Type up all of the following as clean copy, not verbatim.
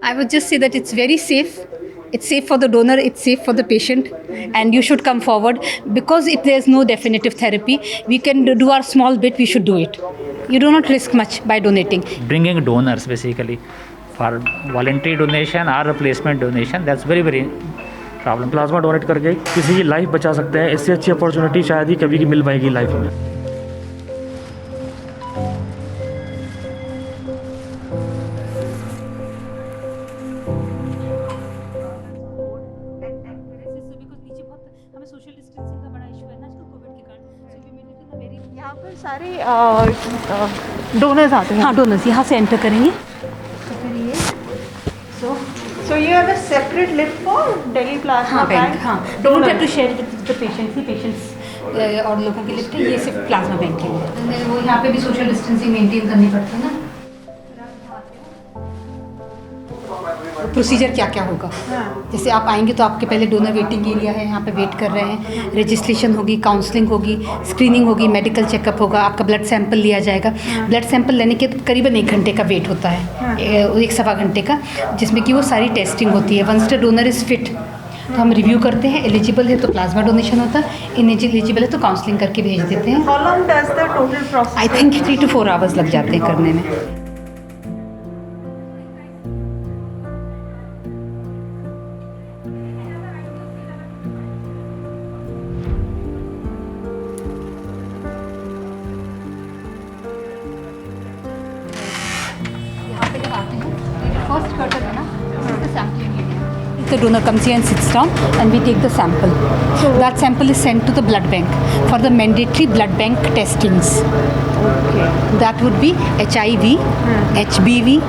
I would just say that it's very safe. It's safe for the donor, it's safe for the patient, and you should come forward because if there's no definitive therapy, we can do our small bit, we should do it. You do not risk much by donating. Bringing donors basically for voluntary donation or replacement donation, that's very problem. Plasma donate करके किसी की life बचा सकते हैं, इससे अच्छी opportunity शायद ही कभी की मिल पाएगी लाइफ में. यहाँ पर सारे डोनर्स आते हैं. हाँ, डोनर्स यहाँ से एंटर करेंगे. तो फिर ये so you have a separate lift for Delhi Plasma हाँ, Bank. हाँ, don't have to share with the patients. ही पेशेंट्स और लोगों के लिफ्ट है, ये सिर्फ प्लाज्मा बैंक के लिए. वो यहाँ पे भी सोशल डिस्टेंसिंग मेंटेन करनी पड़ती है ना. प्रोसीजर क्या क्या होगा. जैसे आप आएंगे तो आपके पहले डोनर वेटिंग एरिया है, यहाँ पे वेट कर रहे हैं. रजिस्ट्रेशन होगी, काउंसलिंग होगी, स्क्रीनिंग होगी, मेडिकल चेकअप होगा, आपका ब्लड सैंपल लिया जाएगा. ब्लड सैंपल लेने के करीबन 1 घंटे का वेट होता है, 1 सवा घंटे का, जिसमें कि वो सारी टेस्टिंग होती है. Once the donor is fit तो हम रिव्यू करते हैं. एलिजिबल है तो प्लाज्मा डोनेशन होता है, इनएलिजिबल है तो काउंसलिंग करके भेज देते हैं. How long does the total process? I think 3 to 4 hours लग जाते हैं करने में. First curtain है ना, this is the sampling area. The donor comes here and sits down and we take the sample. So that sample is sent to the blood bank for the mandatory blood bank testings. Okay. That would be HIV, HBV,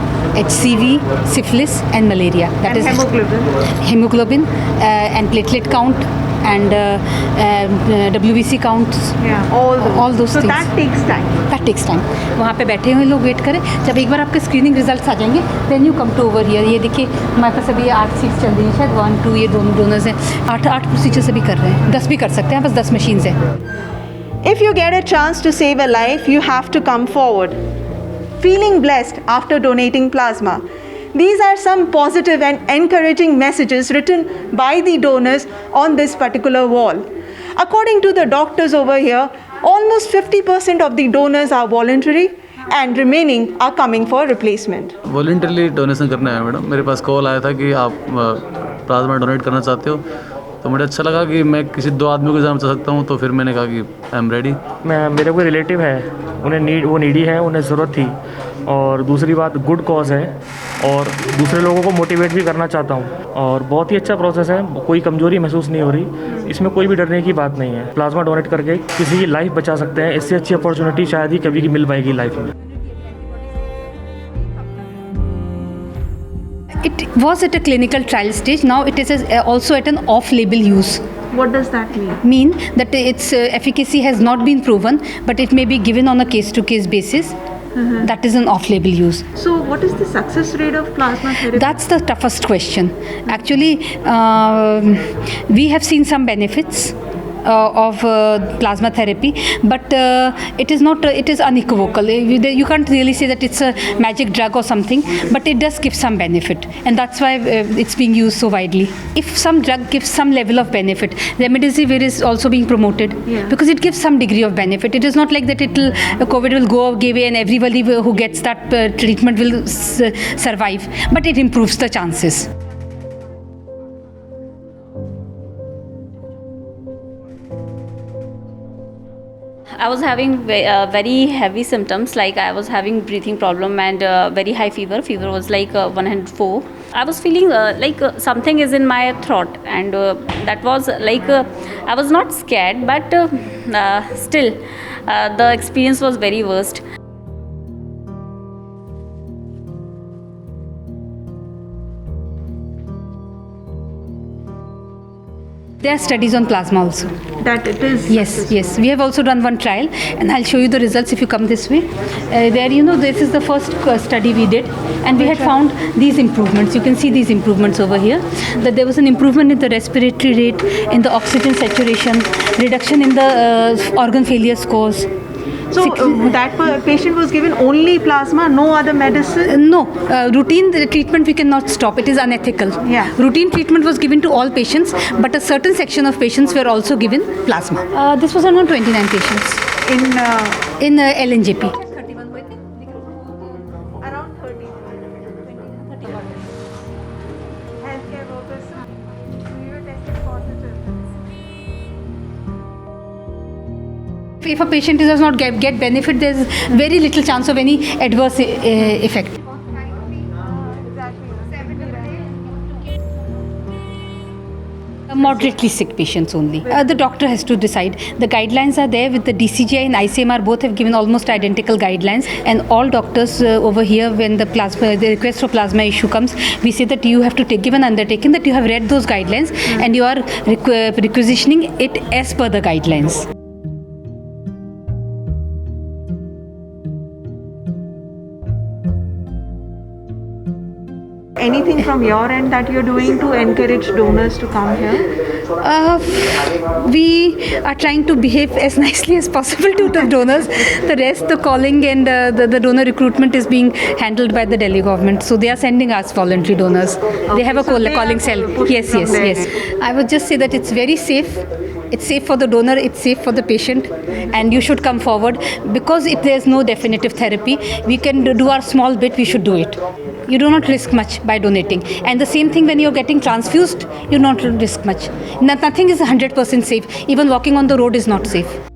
HCV, syphilis and malaria. That And is hemoglobin and platelet count and WBC counts. Yeah. All those so things. that takes time. That takes time. वहाँ पे बैठे हुए लोग wait करें. जब एक बार आपके screening results आ जाएंगे then you come to over here. ये देखिए हमारे पास अभी 8 सीट्स चल रही हैं, शायद 1 2 ये दोनों डोनर्स हैं. 8 प्रोसीजर्स अभी कर रहे हैं. 10 भी कर सकते हैं, बस 10 मशीन्स हैं. If you get a chance to save a life, you have to come forward. Feeling blessed after donating plasma. These are some positive and encouraging messages written by the donors on this particular wall. According to the doctors over here, almost 50% of the donors are voluntary and remaining are coming for replacement. Voluntarily donation करने आया madam. मेरे पास call आया था कि आप plasma donate करना चाहते हो, तो मुझे अच्छा लगा कि मैं किसी 2 आदमी को जान सकता हूँ, तो फिर मैंने कहा कि आई एम रेडी. मेरे कोई रिलेटिव है, वो नीडी है, उन्हें ज़रूरत थी, और दूसरी बात गुड कॉज है और दूसरे लोगों को मोटिवेट भी करना चाहता हूँ. और बहुत ही अच्छा प्रोसेस है, कोई कमज़ोरी महसूस नहीं हो रही, इसमें कोई भी डरने की बात नहीं है. प्लाज्मा डोनेट करके किसी की लाइफ बचा सकते हैं, इससे अच्छी अपॉर्चुनिटी शायद ही कभी की मिल पाएगी लाइफ में. It was at a clinical trial stage. Now it is also at an off-label use. What does that mean? Mean that its efficacy has not been proven, but it may be given on a case-to-case basis. That is an off-label use. So what is the success rate of plasma therapy? That's the toughest question. Actually, we have seen some benefits of plasma therapy, but it is not. It is unequivocal. You can't really say that it's a magic drug or something, but it does give some benefit, and that's why it's being used so widely. If some drug gives some level of benefit, remdesivir is also being promoted because it gives some degree of benefit. It is not like that COVID will go away and everybody who gets that treatment will survive, but it improves the chances. I was having very heavy symptoms, like I was having breathing problem and very high fever. Fever was like 104. I was feeling like something is in my throat, and that was like I was not scared, but still the experience was very worst. There are studies on plasma also. That it is. Yes. We have also done one trial, and I'll show you the results if you come this way. This is the first study we did, and we had found these improvements. You can see these improvements over here. That there was an improvement in the respiratory rate, in the oxygen saturation, reduction in the organ failure scores. So that patient was given only plasma, no other medicine? No, routine treatment we cannot stop. It is unethical. Yeah. Routine treatment was given to all patients, but a certain section of patients were also given plasma. This was around 29 patients In in LNJP. around 30. Healthcare workers, we were tested positive. If a patient does not get benefit, there is very little chance of any adverse effect. Moderately sick patients only. The doctor has to decide. The guidelines are there with the DCGI and ICMR both have given almost identical guidelines, and all doctors over here, when the request for plasma issue comes, we say that you have to give an undertaking that you have read those guidelines and you are requisitioning it as per the guidelines. Anything from your end that you're doing to encourage donors to come here? We are trying to behave as nicely as possible to the donors. The rest, the calling and the donor recruitment is being handled by the Delhi government. So they are sending us voluntary donors. They have a so they calling are cell. pushing Yes, from yes, there. yes. I would just say that it's very safe. It's safe for the donor, it's safe for the patient, and you should come forward, because if there's no definitive therapy, we can do our small bit, we should do it. You do not risk much by donating. And the same thing when you're getting transfused, you don't risk much. Nothing is 100% safe. Even walking on the road is not safe.